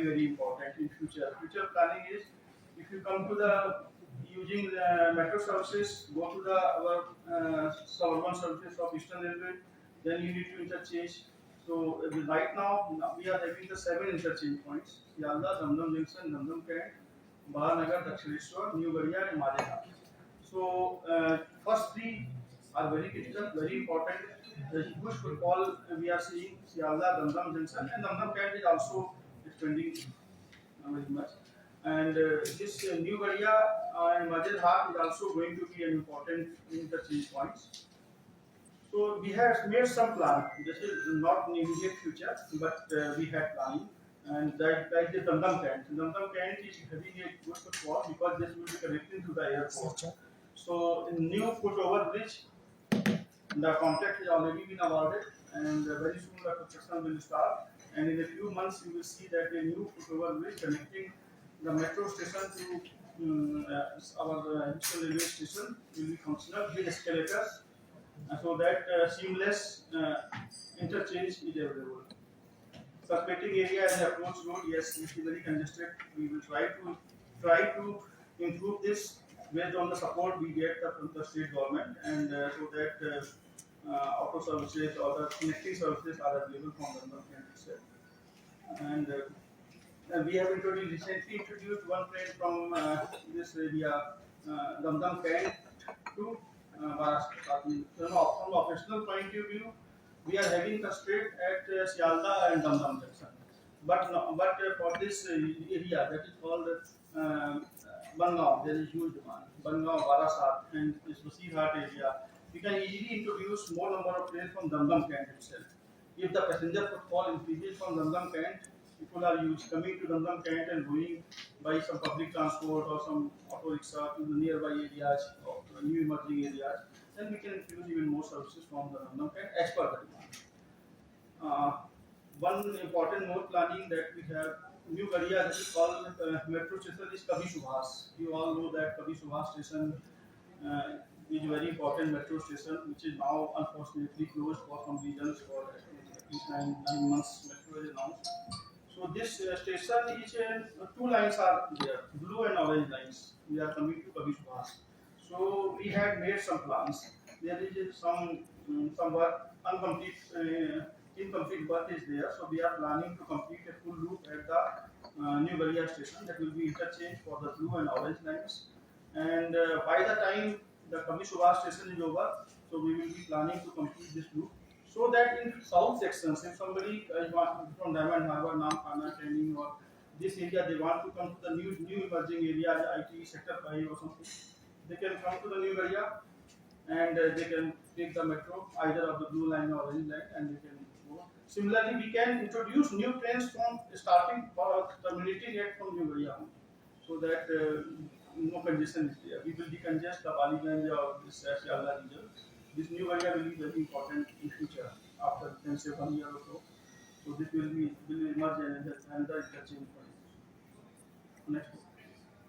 very important in future. Future planning is if you come to the using the metro services, go to the our suburban services of Eastern Railway, then you need to interchange. So right now we are having the 7 interchange points: Yalda, Damdam Junction, Damdam Camp, Bahanagar, Dakshileshwar, New Garia, and Madhya. So first three are very critical, very important. The huge footfall we are seeing Sialda, Damdam Junction, and Damdam Camp is also expanding very much. And this new Garia and Majid Haq is also going to be an important interchange points. So we have made some plan. This is not in immediate future, but we had planning. And that like the Damdam Camp. Damdam Camp is having a good footfall because this will be connecting to the airport. So in new foot-over bridge, the contract has already been awarded, and very soon the construction will start. And in a few months, you will see that a new foot-over bridge connecting the metro station to our railway station will be functional with escalators, so that seamless interchange is available. Circulating area and approach road, yes, it is very congested. We will try to improve this based on the support we get from the state government, and so that auto services or the connecting services are available from the government itself. And we have recently introduced one train from this area, Damdam Camp to Maharashtra. So, from operational point of view, we are having the straight at Sialda and Damdam junction. But for this area that is called Bangaon, there is huge demand. Bangaon, Barasat, and this Wasirhat area, we can easily introduce more number of trains from Damdam Camp itself. If the passenger footfall increases from Damdam Camp, people are coming to Damdam Camp and going by some public transport or some auto rickshaw to the nearby areas or new emerging areas, then we can introduce even more services from the Damdam Camp as per the demand. One important more planning that we have, new Garia, that is called metro station, is Kabhi Subhas. You all know that Kabhi Subhas station is a very important metro station, which is now unfortunately closed for some reasons. For at least 9 months, metro is announced. So this station is two lines are there, blue and orange lines. We are coming to Kabhi Subhas. So we had made some plans. There is some work incomplete work is there. So we are planning to complete a full loop at the New Garia station, that will be interchange for the blue and orange lines. And by the time the Kabhi Subhas station is over, so we will be planning to complete this loop. So that in south sections, if somebody from Diamond Harbour, Namkhana, Training, or this area, they want to come to the new emerging area, IT sector 5 or something, they can come to the new area, and they can take the metro either of the blue line or orange line, and they can go. Similarly, we can introduce new trains from starting or terminating at from New Garia, so that no congestion is there. We will decongest the Baliganj or this Sialda region. This new area will be very important in future after, can say, 1 year or so. So this will emerge another interchange point. Next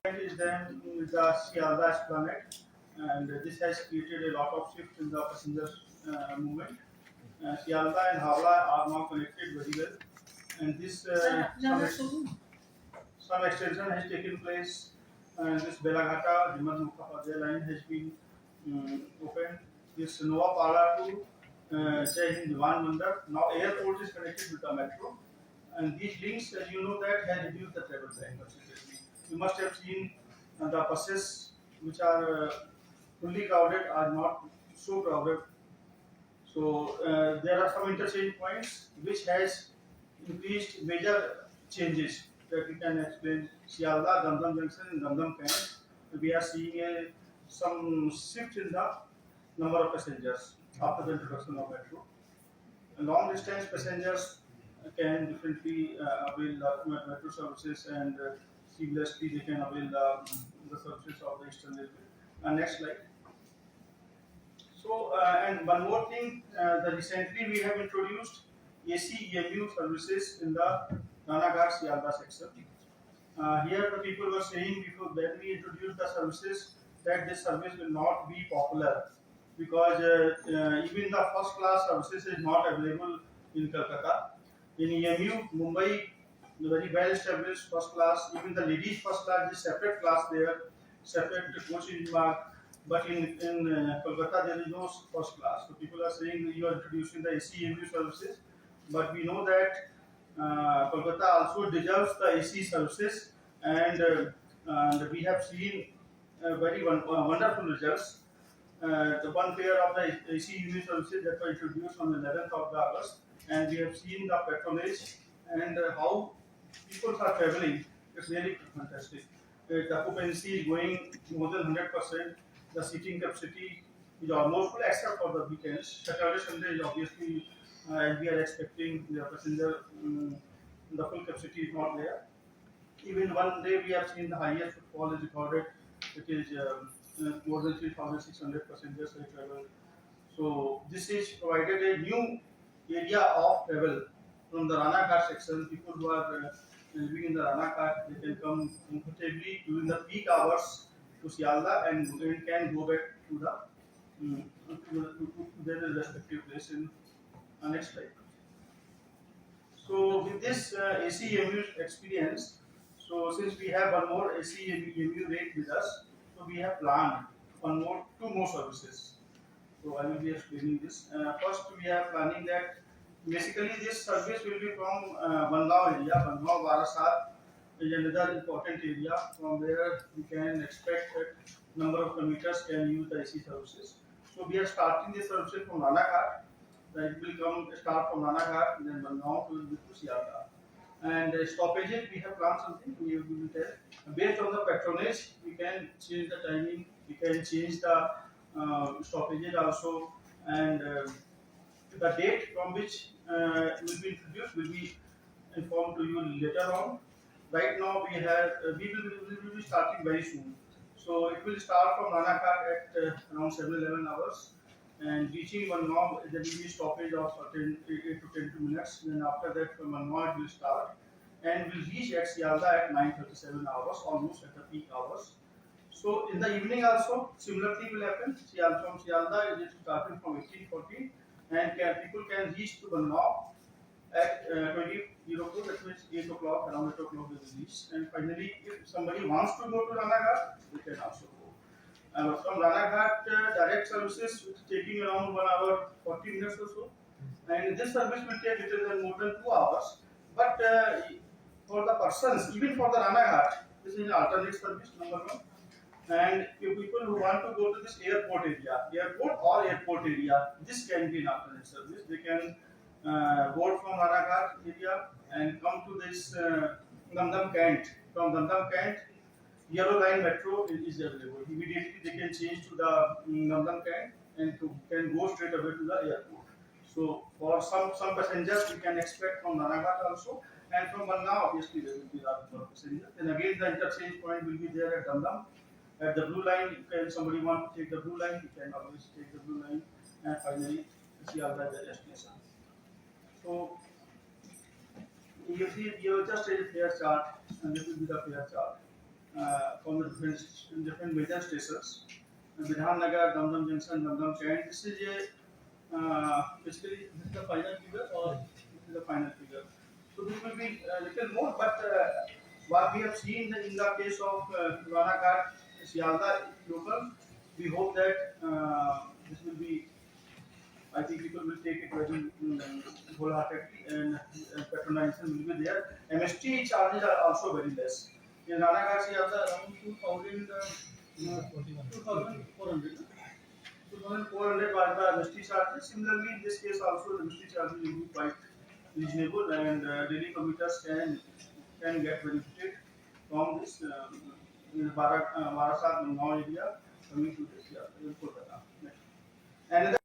point is then the Sialda Esplanade, and this has created a lot of shift in the passenger movement. Sialda and Howrah are now connected very well, and this some extension has taken place. This Belagata Himmat Mukhopadhyay line has been opened. This Noapara to Jai Hind Diwan Mandap. Now airport is connected with the metro, and these links, as you know, that has reduced the travel time considerably. You must have seen the buses which are fully crowded are not so crowded. So there are some interchange points which has increased major changes that we can explain. Sialda, Damdam Junction, and Damdam Camp, we are seeing some shift in the number of passengers after the introduction of metro. Long distance passengers can differently avail the metro services, and seamlessly they can avail the services of the Eastern Railway. Next slide. So, and one more thing, that recently we have introduced AC EMU services in the Ranaghat Sialda section. Here the people were saying before when we introduced the services that this service will not be popular, because even the first class services is not available in Calcutta. In EMU, Mumbai the very well established first class. Even the ladies first class is separate class there, separate coaching mark. But in Kolkata there is no first class. So people are saying you are introducing the ACMU services, but we know that Kolkata also deserves the AC services, and we have seen very wonderful results. The one pair of the AC unit services that were introduced on the 11th of August, and we have seen the patronage and how people are traveling. It's really fantastic. The occupancy is going more than 100%. The seating capacity is almost full except for the weekends. Saturday, Sunday is obviously, as we are expecting, the passenger, the full capacity is not there. Even one day we have seen the highest footfall is recorded, which is more than 3,600 passengers have traveled. So this is provided a new area of travel from the Rana Ghat section. People who are living in the Rana Ghat, they can come comfortably during the peak hours to Sialda and can go back to the to their respective place in next slide. So with this ACMU experience, so since we have one more ACMU rate with us, so we have planned two more services. So I will be explaining this. First, we are planning that basically this service will be from Bangaon area. Bangaon Varasat is another important area from where we can expect that number of commuters can use the AC services. So we are starting this service from Ranaghat. It will start from Ranaghat, then Bangaon to Sialda. And stoppages, we have planned something. We will tell. Based on the patronage, we can change the timing. We can change the stoppages also, and the date from which will be introduced will be informed to you later on. Right now we will be starting very soon. So it will start from Ranaghat at around 7-11 hours, and reaching Bangaon there will be stoppage of 8 to 10 minutes. Then after that from Bangaon it will start, and will reach at Sialda at 9:37 hours, almost at the peak hours. So in the evening also similar thing will happen. From Sialda it is starting from 18:40, and people can reach to Bangaon at 20:04, that means 8 o'clock, around 8 o'clock they will reach. And finally, if somebody wants to go to Ranaghat, they can also go. From Ranaghat, direct services which is taking around 1 hour 40 minutes or so. And this service will take little than more than 2 hours. But for the persons, even for the Ranaghat, this is an alternate service, number one. And if people who want to go to this airport area, this can be an alternate service. They can board from Ranaghat area and come to this Damdam Kent. From Damdam Kent, Yellow Line Metro is available. Immediately they can change to the Damdam Kent and can go straight away to the airport. So for some passengers we can expect from Ranaghat also, and from Bangaon obviously there will be a lot of passengers. And again the interchange point will be there at Damdam. At the blue line, if somebody want to take the blue line, you can always take the blue line, and finally Sialda is the destination. So you see, you just a fare chart, and this will be the fare chart from the different major stations. Bidhannagar, Damdam Junction, Damdam Kent. This is basically this is the final figure, or this is the final figure. So this will be a little more, but what we have seen in the case of Ranaghat, Sialda local, we hope that this will be. I think people will take it very wholeheartedly, and patronization will be there. MST charges are also very less. In Ranaghat, Sialda around 2,400. 2,400 was the MST charges. Similarly, in this case also the MST charges will be quite reasonable, and daily commuters can get benefited from this Varasat Bangaon area coming to this Kolkata. Another